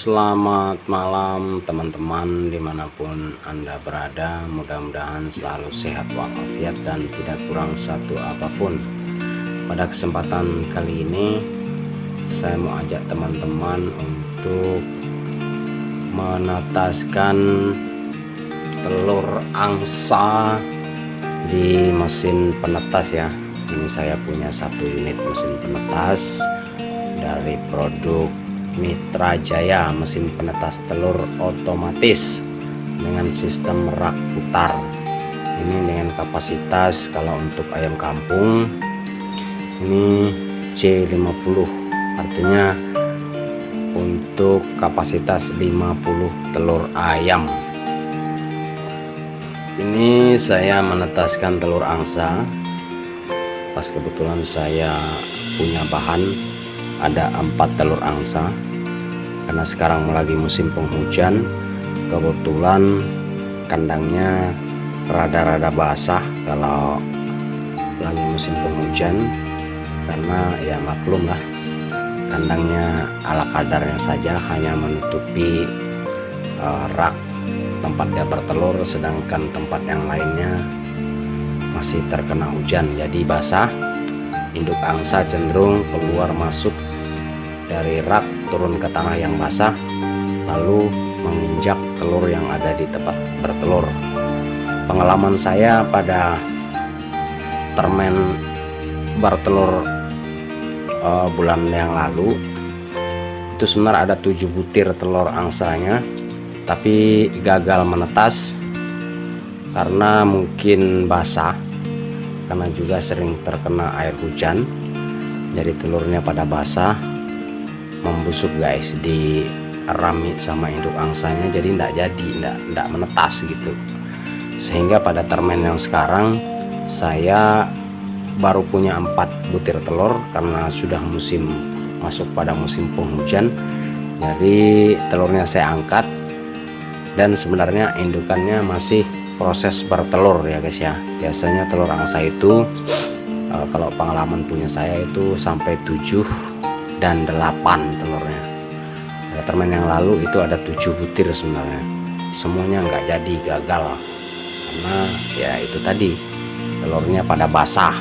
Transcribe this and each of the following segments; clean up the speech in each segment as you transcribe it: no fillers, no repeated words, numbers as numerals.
Selamat malam teman-teman dimanapun Anda berada, mudah-mudahan selalu sehat walafiat dan tidak kurang satu apapun. Pada kesempatan kali ini saya mau ajak teman-teman untuk menetaskan telur angsa di mesin penetas ya. Ini saya punya satu unit mesin penetas dari produk Mitra Jaya, mesin penetas telur otomatis dengan sistem rak putar. Ini dengan kapasitas, kalau untuk ayam kampung ini C50, artinya untuk kapasitas 50 telur ayam. Ini saya menetaskan telur angsa pas kebetulan saya punya bahan ada 4 telur angsa, karena sekarang lagi musim penghujan. Kebetulan kandangnya rada-rada basah kalau lagi musim penghujan, karena ya maklum lah, kandangnya ala kadarnya saja, hanya menutupi rak tempat dia bertelur, sedangkan tempat yang lainnya masih terkena hujan jadi basah. Induk angsa cenderung keluar masuk dari rak turun ke tanah yang basah, lalu menginjak telur yang ada di tempat bertelur. Pengalaman saya pada termen bertelur bulan yang lalu itu sebenarnya ada 7 butir telur angsanya, tapi gagal menetas karena mungkin basah, karena juga sering terkena air hujan, jadi telurnya pada basah, membusuk guys, dirami sama induk angsanya, jadi tidak menetas gitu. Sehingga pada termen yang sekarang saya baru punya 4 butir telur karena sudah masuk pada musim penghujan. Jadi telurnya saya angkat, dan sebenarnya indukannya masih proses bertelur ya guys ya. Biasanya telur angsa itu kalau pengalaman punya saya itu sampai 7 dan 8 telurnya. Pada termen yang lalu itu ada 7 butir sebenarnya, semuanya nggak jadi, gagal, karena ya itu tadi, telurnya pada basah.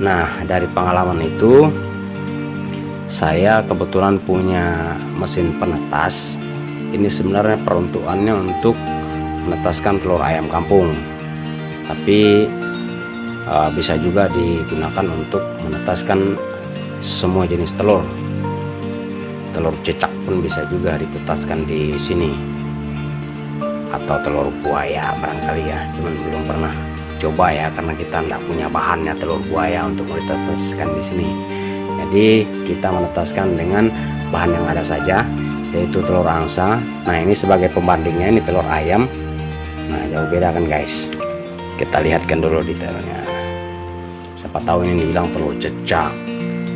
Nah, dari pengalaman itu saya kebetulan punya mesin penetas. Ini sebenarnya peruntukannya untuk menetaskan telur ayam kampung, tapi bisa juga digunakan untuk menetaskan semua jenis telur. Telur cecak pun bisa juga ditetaskan di sini, atau telur buaya barangkali ya, cuman belum pernah coba ya, karena kita tidak punya bahannya telur buaya untuk ditetaskan di sini. Jadi kita menetaskan dengan bahan yang ada saja, yaitu telur angsa. Nah, ini sebagai pembandingnya, ini telur ayam. Nah, jauh beda kan guys. Kita lihatkan dulu detailnya, siapa tahu ini dibilang telur cecak.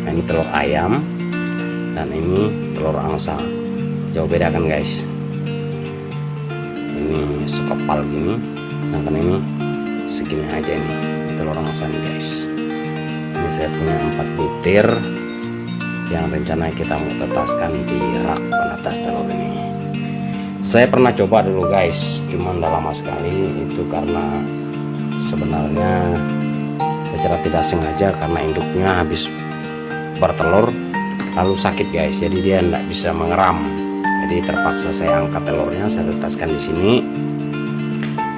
Nah, ini telur ayam dan ini telur angsa, jauh beda kan guys. Ini sekepal gini, sedangkan ini segini aja nih telur angsa nih guys. Ini saya punya 4 butir yang rencananya kita mau tetaskan di rak penetas telur ini. Saya pernah coba dulu guys, cuman udah lama sekali itu, karena sebenarnya secara tidak sengaja karena induknya habis bertelur lalu sakit guys, jadi dia tidak bisa mengeram. Jadi terpaksa saya angkat telurnya, saya tetaskan di sini,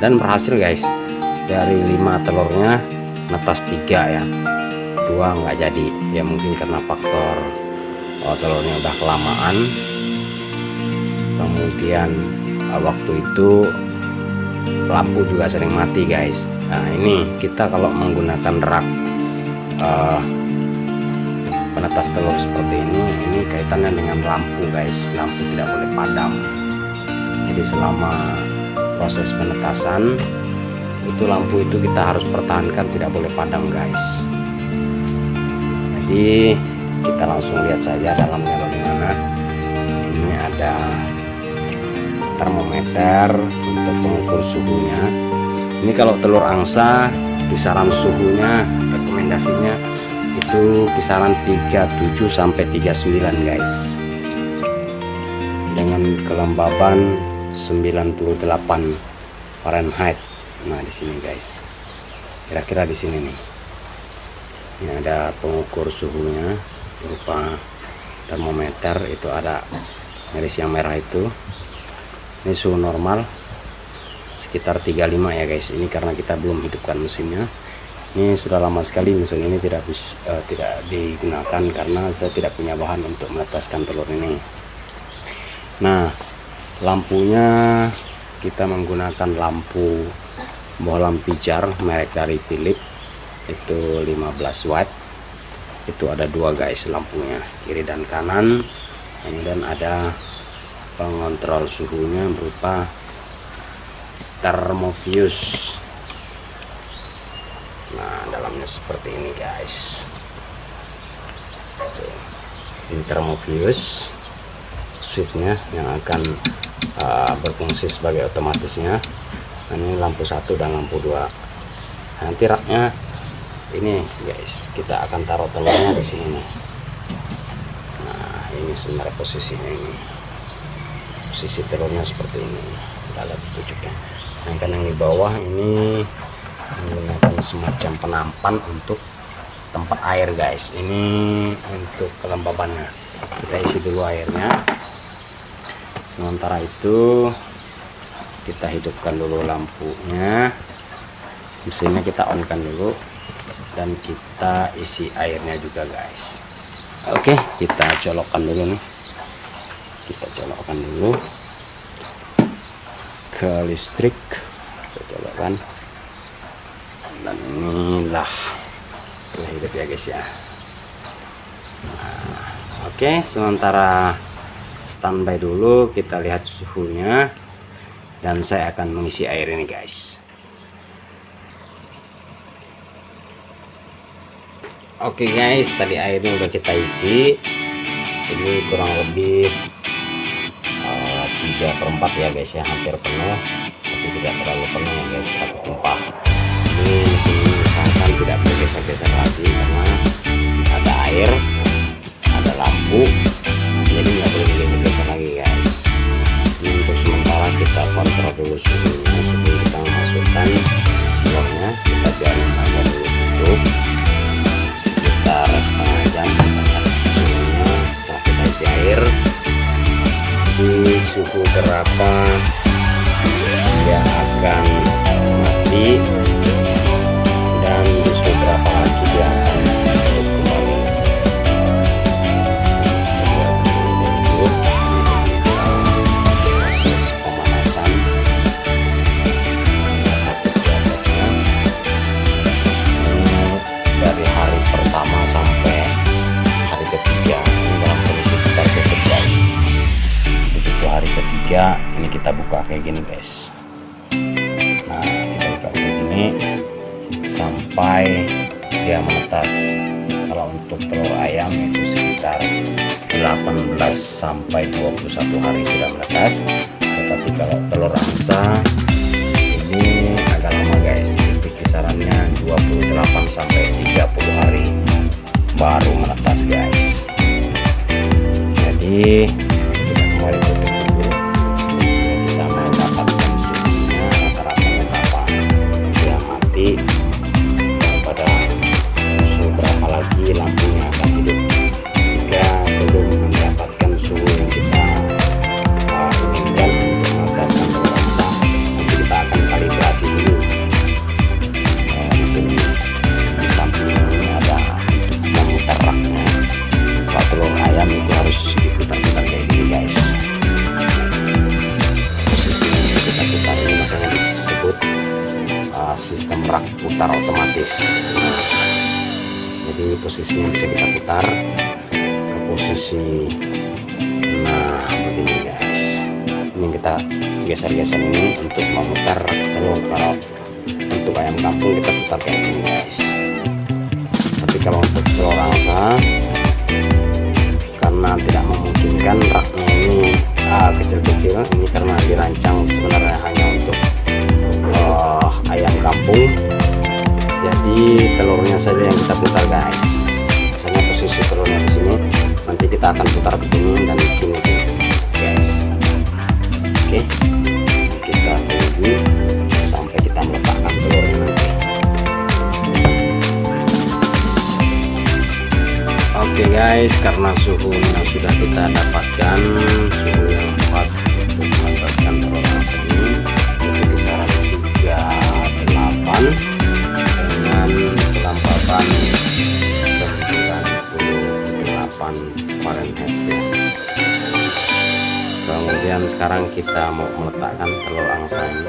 dan berhasil guys. Dari 5 telurnya netas 3 ya, 2 nggak jadi ya, mungkin karena faktor telurnya udah kelamaan. Kemudian waktu itu lampu juga sering mati guys. Nah, ini kita kalau menggunakan rak penetas telur seperti ini kaitannya dengan lampu guys. Lampu tidak boleh padam, jadi selama proses penetasan itu lampu itu kita harus pertahankan, tidak boleh padam guys. Jadi kita langsung lihat saja dalamnya bagaimana. Ini ada termometer untuk mengukur suhunya. Ini kalau telur angsa kisaran suhunya rekomendasinya itu kisaran 37 sampai 39 guys. kelembaban 98 Fahrenheit. Nah di sini guys, kira-kira di sini nih. Ini ada pengukur suhunya berupa termometer, itu ada garis yang merah itu. Ini suhu normal sekitar 35 ya guys. Ini karena kita belum hidupkan mesinnya. Ini sudah lama sekali mesin ini tidak digunakan karena saya tidak punya bahan untuk menetaskan telur ini. Nah, lampunya kita menggunakan lampu bohlam pijar merek dari Philips, itu 15 watt. Itu ada dua guys lampunya, kiri dan kanan. Kemudian ada pengontrol suhunya berupa termofuse. Nah dalamnya seperti ini guys. Ini termofuse, switchnya yang akan berfungsi sebagai otomatisnya. Ini lampu 1 dan lampu 2. Nanti raknya ini guys, kita akan taruh telurnya di sini nih. Nah ini sebenarnya posisinya ini, posisi telurnya seperti ini. Kita lihat pucuknya. Sedangkan yang di bawah ini menggunakan semacam penampan untuk tempat air guys. Ini untuk kelembabannya, kita isi dulu airnya. Sementara itu kita hidupkan dulu lampunya, mesinnya kita on kan dulu, dan kita isi airnya juga guys. Oke, kita colokkan dulu nih, kita colokkan dulu ke listrik, kita colokkan, dan inilah telah hidup ya guys ya. Nah, oke, sementara standby dulu, kita lihat suhunya. Dan saya akan mengisi air ini guys. Oke guys, tadi airnya udah kita isi. Ini kurang lebih 3/4 ya guys ya, hampir penuh, tapi tidak terlalu penuh ya guys, takut tumpah. Ini mesin usahakan tidak bergeser-geser lagi karena ada air, ada lampu, jadi nggak boleh digeser lagi guys. Untuk sementara kita kontrol dulu suhunya sebelum kita memasukkan telurnya. Kita biarin aja dulu tutup sekitar setengah jam suhunya. Setelah kita isi air di suhu berapa dia akan mati, dan di suhu berapa lagi dia akan hidup kembali. Ini kita buka kayak gini guys. Nah kita buka kayak gini sampai dia menetas. Kalau untuk telur ayam itu sekitar 18 sampai 21 hari sudah menetas. Tetapi kalau telur angsa ini agak lama guys, itu kisarannya 28 sampai 30 hari baru menetas guys. Jadi kita kembali tutup dulu, kita mendapatkan suhunya rata-ratanya berapa, dia mati, pada suhu berapa lagi lampunya akan hidup. Jika belum mendapatkan suhu yang kita inginkan untuk menetaskan telur angsa, nanti kita akan kalibrasi dulu mesin ini. Di samping ini ada memutar raknya. Kalau telur ayam itu harus diputar-putar kayak gini guys. Posisi yang kita putar ini makanya disebut sistem rak putar otomatis. Nah, jadi posisinya bisa kita putar ke posisi begini guys. Ini kita geser-geser ini untuk memutar telur. Kalau untuk ayam kampung kita putar kayak gini guys. Tapi kalau untuk telur angsa, karena tidak memungkinkan raknya ini kecil-kecil, ini karena dirancang sebenarnya hanya untuk ayam kampung, jadi telurnya saja yang kita putar guys. Misalnya posisi telurnya di sini, nanti kita akan putar begini dan begini guys. Oke, kita tunggu sampai kita meletakkan telurnya nanti. Oke guys, karena suhunya sudah kita dapatkan, suhu yang pas untuk menetaskan telur angsa ini itu kisaran 38 dengan kelembapan 98 Fahrenheit ya. Kemudian sekarang kita mau meletakkan telur angsa ini.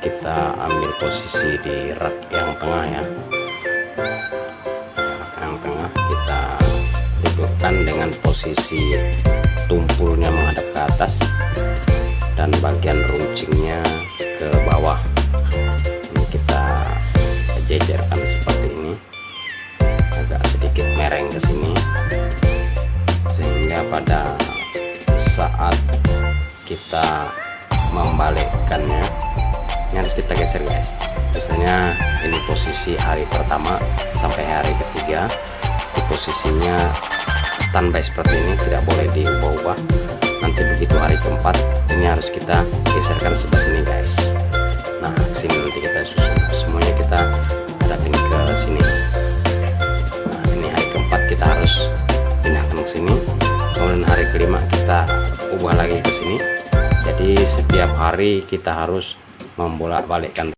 Kita ambil posisi di rak yang tengah ya. Rak yang tengah kita dudukkan dengan posisi tumpulnya menghadap ke atas dan bagian runcingnya ke bawah. Ini kita jejerkan seperti ini, agak sedikit mereng ke sini, sehingga pada saat kita membalikkannya ini harus kita geser guys. Misalnya ini posisi hari pertama sampai hari ketiga, di posisinya standby seperti ini, tidak boleh diubah-ubah. Nanti begitu hari keempat ini harus kita geserkan sebelah sini guys. Nah sini nanti kita susun semuanya, kita hadapin ke sini. Nah ini hari keempat kita harus pindahkan ke sini, kemudian hari kelima kita ubah lagi ke sini. Jadi setiap hari kita harus membolak-balikkan.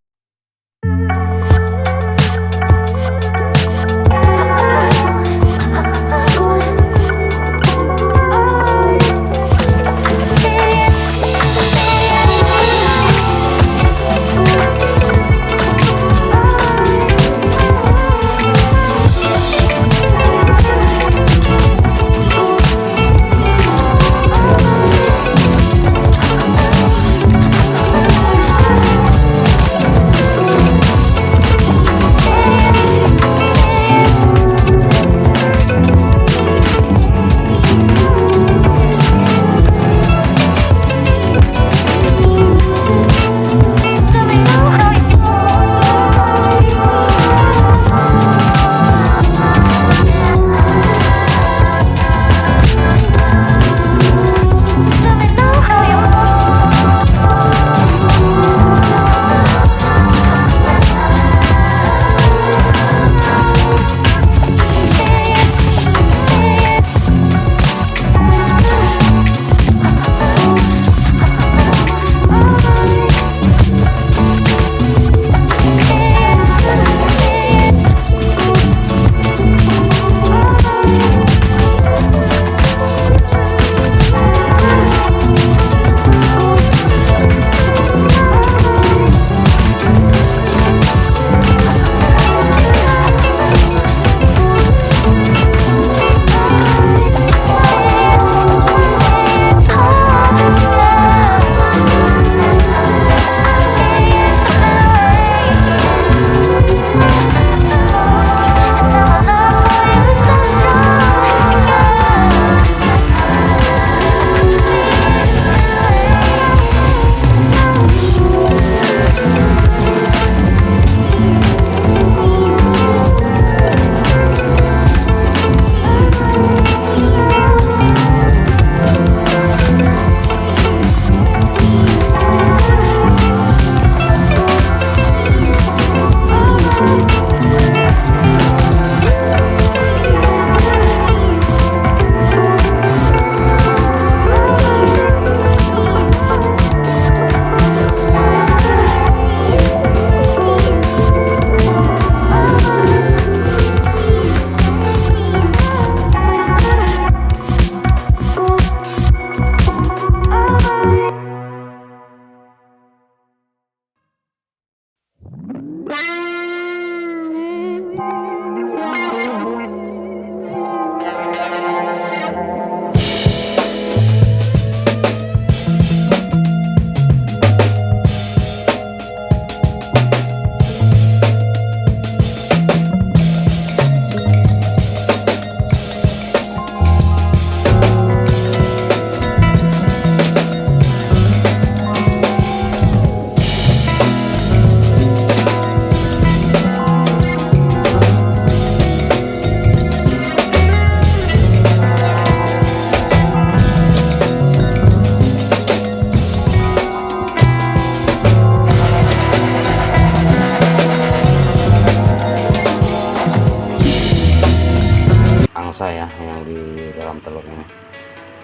angsa ya yang di dalam telurnya.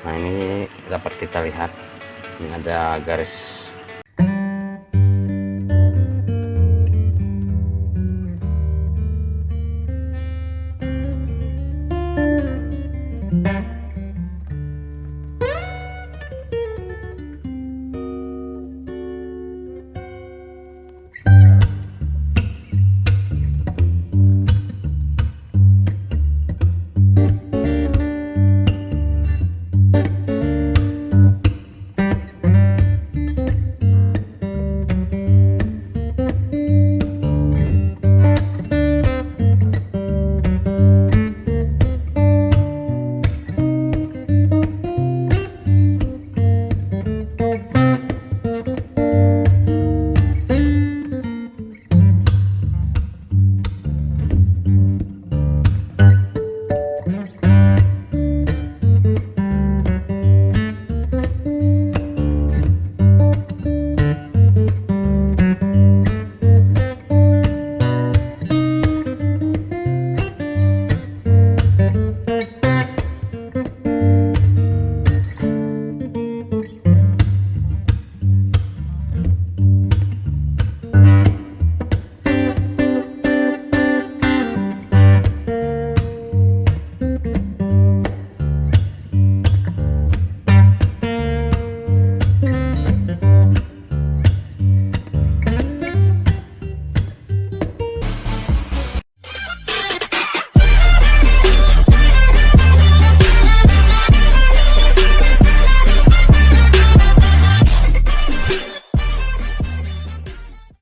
Nah, ini dapat kita lihat, ini ada garis